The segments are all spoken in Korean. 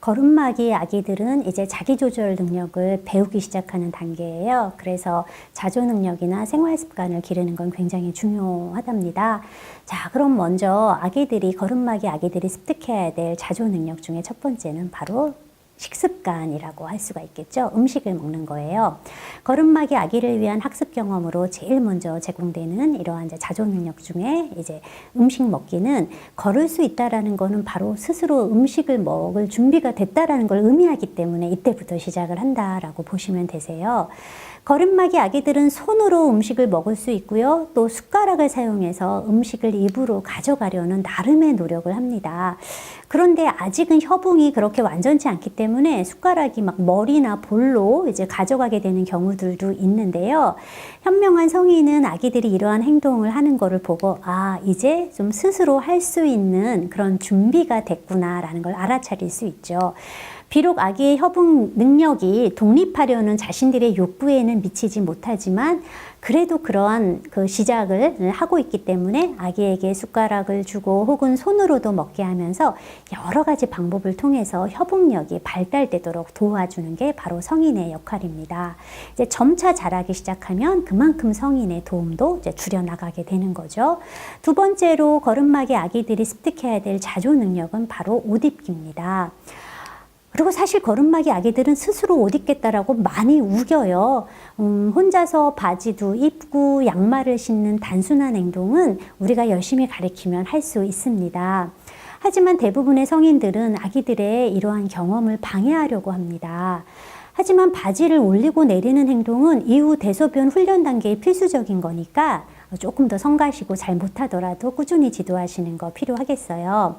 거름마기 아기들은 이제 자기조절 능력을 배우기 시작하는 단계예요. 그래서 자조 능력이나 생활 습관을 기르는 건 굉장히 중요하답니다. 자, 그럼 먼저 거름마기 아기들이 습득해야 될 자조 능력 중에 첫 번째는 바로 식습관이라고 할 수가 있겠죠. 음식을 먹는 거예요. 거름마기 아기를 위한 학습 경험으로 제일 먼저 제공되는 이러한 이제 자조 능력 중에 이제 음식 먹기는 걸을 수 있다라는 거는 바로 스스로 음식을 먹을 준비가 됐다라는 걸 의미하기 때문에 이때부터 시작을 한다라고 보시면 되세요. 거름마기 아기들은 손으로 음식을 먹을 수 있고요. 또 숟가락을 사용해서 음식을 입으로 가져가려는 나름의 노력을 합니다. 그런데 아직은 협응이 그렇게 완전치 않기 때문에 숟가락이 막 머리나 볼로 이제 가져가게 되는 경우들도 있는데요. 현명한 성인은 아기들이 이러한 행동을 하는 거를 보고 이제 좀 스스로 할 수 있는 그런 준비가 됐구나라는 걸 알아차릴 수 있죠. 비록 아기의 협응 능력이 독립하려는 자신들의 욕구에는 미치지 못하지만 그래도 그러한 그 시작을 하고 있기 때문에 아기에게 숟가락을 주고 혹은 손으로도 먹게 하면서 여러 가지 방법을 통해서 협응력이 발달되도록 도와주는 게 바로 성인의 역할입니다. 이제 점차 자라기 시작하면 그만큼 성인의 도움도 이제 줄여나가게 되는 거죠. 두 번째로 거름마기 아기들이 습득해야 될 자조 능력은 바로 옷 입기입니다. 그리고 사실 거름마기 아기들은 스스로 옷 입겠다라고 많이 우겨요. 혼자서 바지도 입고 양말을 신는 단순한 행동은 우리가 열심히 가르치면 할 수 있습니다. 하지만 대부분의 성인들은 아기들의 이러한 경험을 방해하려고 합니다. 하지만 바지를 올리고 내리는 행동은 이후 대소변 훈련 단계에 필수적인 거니까 조금 더 성가시고 잘 못하더라도 꾸준히 지도하시는 거 필요하겠어요.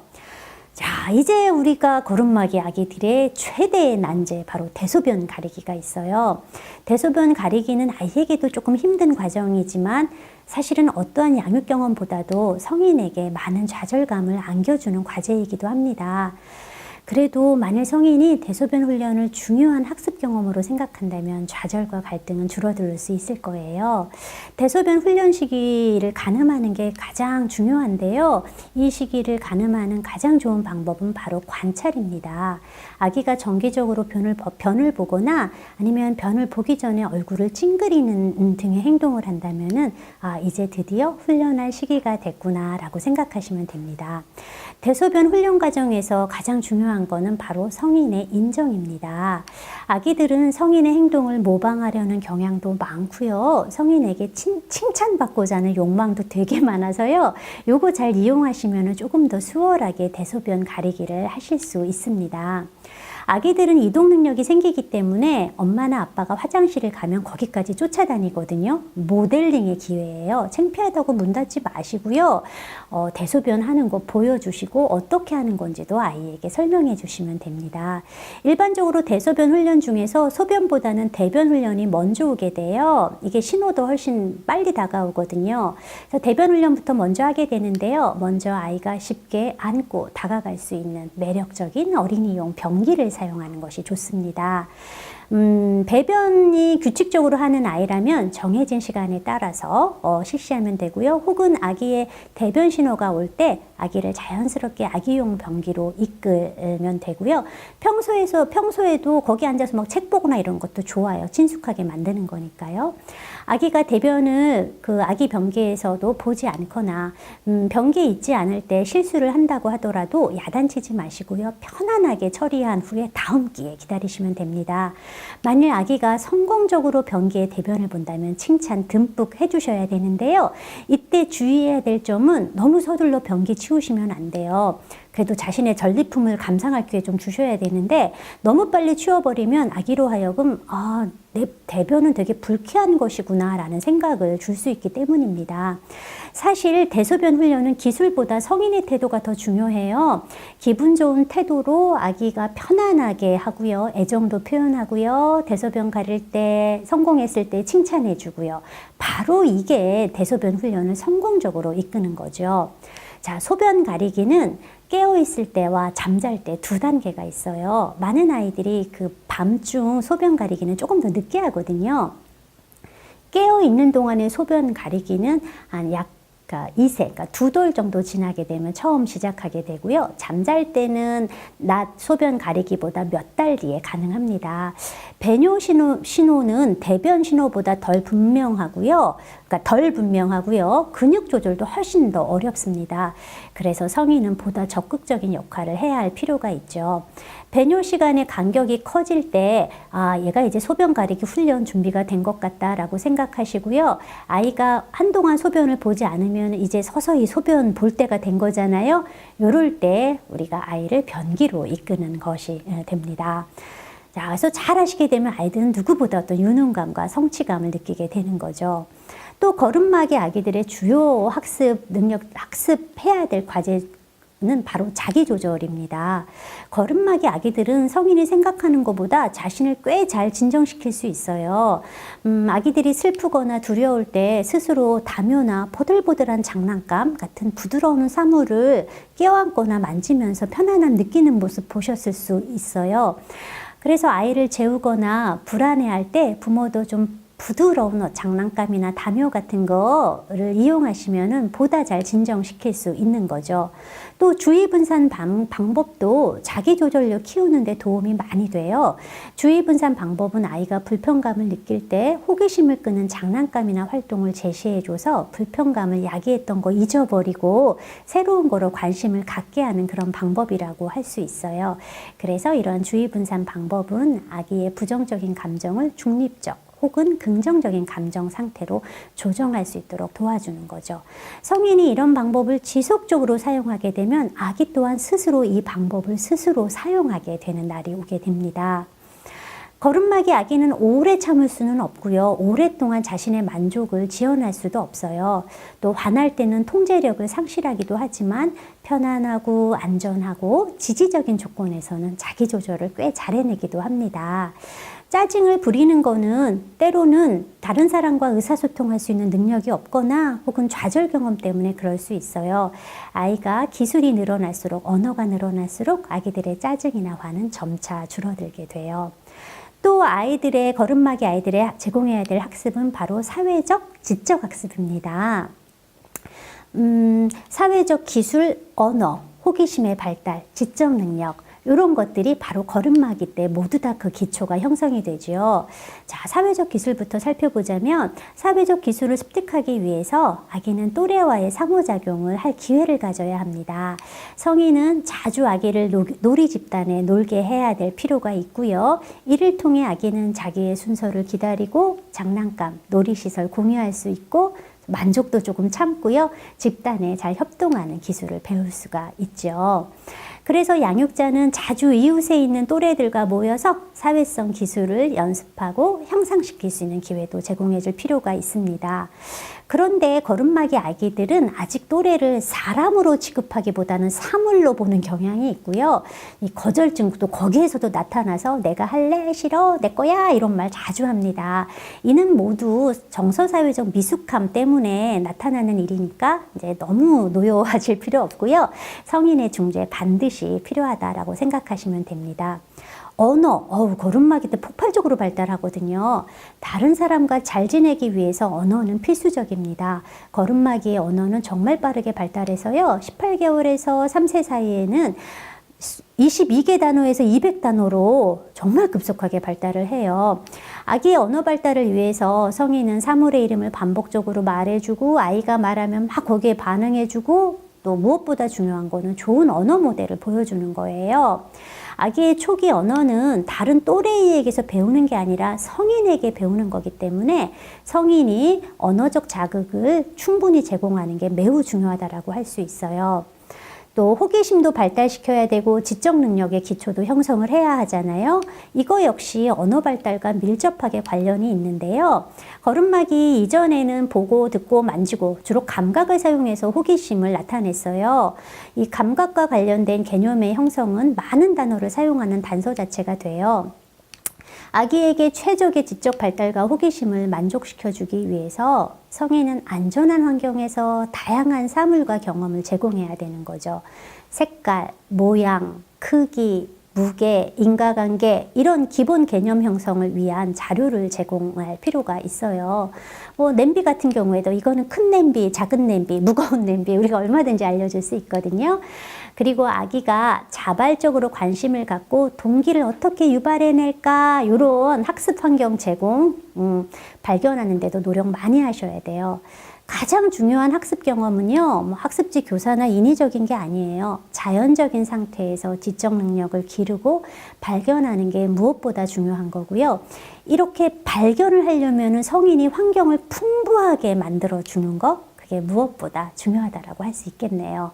자, 이제 우리가 거름마기 아기들의 최대의 난제, 바로 대소변 가리기가 있어요. 대소변 가리기는 아이에게도 조금 힘든 과정이지만 사실은 어떠한 양육 경험보다도 성인에게 많은 좌절감을 안겨주는 과제이기도 합니다. 그래도 만일 성인이 대소변 훈련을 중요한 학습 경험으로 생각한다면 좌절과 갈등은 줄어들 수 있을 거예요. 대소변 훈련 시기를 가늠하는 게 가장 중요한데요. 이 시기를 가늠하는 가장 좋은 방법은 바로 관찰입니다. 아기가 정기적으로 변을 보거나 아니면 변을 보기 전에 얼굴을 찡그리는 등의 행동을 한다면은 이제 드디어 훈련할 시기가 됐구나라고 생각하시면 됩니다. 대소변 훈련 과정에서 가장 중요한 거는 바로 성인의 인정입니다. 아기들은 성인의 행동을 모방하려는 경향도 많고요. 성인에게 칭찬받고자 하는 욕망도 되게 많아서요. 요거 잘 이용하시면 조금 더 수월하게 대소변 가리기를 하실 수 있습니다. 아기들은 이동 능력이 생기기 때문에 엄마나 아빠가 화장실을 가면 거기까지 쫓아다니거든요. 모델링의 기회예요. 창피하다고 문 닫지 마시고요. 대소변 하는 거 보여주시고 어떻게 하는 건지도 아이에게 설명해 주시면 됩니다. 일반적으로 대소변 훈련 중에서 소변보다는 대변 훈련이 먼저 오게 돼요. 이게 신호도 훨씬 빨리 다가오거든요. 그래서 대변 훈련부터 먼저 하게 되는데요. 먼저 아이가 쉽게 안고 다가갈 수 있는 매력적인 어린이용 변기를 사용하는 것이 좋습니다. 배변이 규칙적으로 하는 아이라면 정해진 시간에 따라서 실시하면 되고요. 혹은 아기의 대변 신호가 올 때 아기를 자연스럽게 아기용 변기로 이끌면 되고요. 평소에도 거기 앉아서 막 책 보거나 이런 것도 좋아요. 친숙하게 만드는 거니까요. 아기가 대변을 그 아기 변기에서도 보지 않거나 변기에 있지 않을 때 실수를 한다고 하더라도 야단치지 마시고요. 편안하게 처리한 후에 다음 기회 기다리시면 됩니다. 만일 아기가 성공적으로 변기에 대변을 본다면 칭찬 듬뿍 해주셔야 되는데요. 이때 주의해야 될 점은 너무 서둘러 변기 치우시면 안 돼요. 그래도 자신의 전리품을 감상할 기회 좀 주셔야 되는데 너무 빨리 치워버리면 아기로 하여금 내 대변은 되게 불쾌한 것이구나 라는 생각을 줄 수 있기 때문입니다. 사실 대소변 훈련은 기술보다 성인의 태도가 더 중요해요. 기분 좋은 태도로 아기가 편안하게 하고요. 애정도 표현하고요. 대소변 가릴 때 성공했을 때 칭찬해 주고요. 바로 이게 대소변 훈련을 성공적으로 이끄는 거죠. 자, 소변 가리기는 깨어있을 때와 잠잘 때 두 단계가 있어요. 많은 아이들이 그 밤중 소변 가리기는 조금 더 늦게 하거든요. 깨어있는 동안의 소변 가리기는 약 그러니까 2세, 그러니까 2돌 정도 지나게 되면 처음 시작하게 되고요. 잠잘 때는 낮 소변 가리기보다 몇 달 뒤에 가능합니다. 배뇨 신호는 대변 신호보다 덜 분명하고요. 그러니까 덜 분명하고요. 근육 조절도 훨씬 더 어렵습니다. 그래서 성인은 보다 적극적인 역할을 해야 할 필요가 있죠. 배뇨 시간의 간격이 커질 때 얘가 이제 소변 가리기 훈련 준비가 된 것 같다라고 생각하시고요. 아이가 한동안 소변을 보지 않으면 이제 서서히 소변 볼 때가 된 거잖아요. 요럴 때 우리가 아이를 변기로 이끄는 것이 됩니다. 자, 그래서 잘 하시게 되면 아이들은 누구보다 어떤 유능감과 성취감을 느끼게 되는 거죠. 또 걸음마기 아기들의 주요 학습해야 될 과제는 바로 자기조절입니다. 걸음마기 아기들은 성인이 생각하는 것보다 자신을 꽤 잘 진정시킬 수 있어요. 아기들이 슬프거나 두려울 때 스스로 담요나 보들보들한 장난감 같은 부드러운 사물을 껴안거나 만지면서 편안함 느끼는 모습 보셨을 수 있어요. 그래서 아이를 재우거나 불안해할 때 부모도 좀 부드러운 장난감이나 담요 같은 거를 이용하시면은 보다 잘 진정시킬 수 있는 거죠. 또 주의 분산 방법도 자기 조절력 키우는 데 도움이 많이 돼요. 주의 분산 방법은 아이가 불편감을 느낄 때 호기심을 끄는 장난감이나 활동을 제시해줘서 불편감을 야기했던 거 잊어버리고 새로운 거로 관심을 갖게 하는 그런 방법이라고 할 수 있어요. 그래서 이런 주의 분산 방법은 아기의 부정적인 감정을 중립적 혹은 긍정적인 감정 상태로 조정할 수 있도록 도와주는 거죠. 성인이 이런 방법을 지속적으로 사용하게 되면 아기 또한 스스로 이 방법을 스스로 사용하게 되는 날이 오게 됩니다. 걸음마기 아기는 오래 참을 수는 없고요. 오랫동안 자신의 만족을 지연할 수도 없어요. 또 화날 때는 통제력을 상실하기도 하지만 편안하고 안전하고 지지적인 조건에서는 자기 조절을 꽤 잘 해내기도 합니다. 짜증을 부리는 거는 때로는 다른 사람과 의사소통할 수 있는 능력이 없거나 혹은 좌절 경험 때문에 그럴 수 있어요. 아이가 기술이 늘어날수록, 언어가 늘어날수록 아기들의 짜증이나 화는 점차 줄어들게 돼요. 또 걸음마기 아이들의 제공해야 될 학습은 바로 사회적, 지적 학습입니다. 사회적 기술, 언어, 호기심의 발달, 지적 능력, 이런 것들이 바로 걸음마기 때 모두 다 그 기초가 형성이 되죠. 자, 사회적 기술부터 살펴보자면 사회적 기술을 습득하기 위해서 아기는 또래와의 상호작용을 할 기회를 가져야 합니다. 성인은 자주 아기를 놀이 집단에 놀게 해야 될 필요가 있고요. 이를 통해 아기는 자기의 순서를 기다리고 장난감, 놀이시설 공유할 수 있고 만족도 조금 참고요. 집단에 잘 협동하는 기술을 배울 수가 있죠. 그래서 양육자는 자주 이웃에 있는 또래들과 모여서 사회성 기술을 연습하고 향상시킬 수 있는 기회도 제공해 줄 필요가 있습니다. 그런데 걸음마기 아기들은 아직 또래를 사람으로 취급하기보다는 사물로 보는 경향이 있고요. 이 거절증도 거기에서도 나타나서 내가 할래? 싫어? 내 거야? 이런 말 자주 합니다. 이는 모두 정서사회적 미숙함 때문에 나타나는 일이니까 이제 너무 노여워하실 필요 없고요. 성인의 중재 반드시 필요하다라고 생각하시면 됩니다. 언어, 걸음마기 때 폭발적으로 발달하거든요. 다른 사람과 잘 지내기 위해서 언어는 필수적입니다. 걸음마기의 언어는 정말 빠르게 발달해서요. 18개월에서 3세 사이에는 22개 단어에서 200단어로 정말 급속하게 발달을 해요. 아기의 언어 발달을 위해서 성인은 사물의 이름을 반복적으로 말해주고 아이가 말하면 막 거기에 반응해주고 또 무엇보다 중요한 거는 좋은 언어 모델을 보여주는 거예요. 아기의 초기 언어는 다른 또래에게서 배우는 게 아니라 성인에게 배우는 거기 때문에 성인이 언어적 자극을 충분히 제공하는 게 매우 중요하다고 할 수 있어요. 또 호기심도 발달시켜야 되고 지적 능력의 기초도 형성을 해야 하잖아요. 이거 역시 언어 발달과 밀접하게 관련이 있는데요. 걸음마기 이전에는 보고 듣고 만지고 주로 감각을 사용해서 호기심을 나타냈어요. 이 감각과 관련된 개념의 형성은 많은 단어를 사용하는 단서 자체가 돼요. 아기에게 최적의 지적 발달과 호기심을 만족시켜주기 위해서 성인은 안전한 환경에서 다양한 사물과 경험을 제공해야 되는 거죠. 색깔, 모양, 크기, 무게, 인과관계 이런 기본 개념 형성을 위한 자료를 제공할 필요가 있어요. 뭐 냄비 같은 경우에도 이거는 큰 냄비, 작은 냄비, 무거운 냄비 우리가 얼마든지 알려줄 수 있거든요. 그리고 아기가 자발적으로 관심을 갖고 동기를 어떻게 유발해낼까 이런 학습 환경 제공, 발견하는 데도 노력 많이 하셔야 돼요. 가장 중요한 학습 경험은요, 뭐 학습지 교사나 인위적인 게 아니에요. 자연적인 상태에서 지적 능력을 기르고 발견하는 게 무엇보다 중요한 거고요. 이렇게 발견을 하려면 성인이 환경을 풍부하게 만들어 주는 거, 그게 무엇보다 중요하다라고 할 수 있겠네요.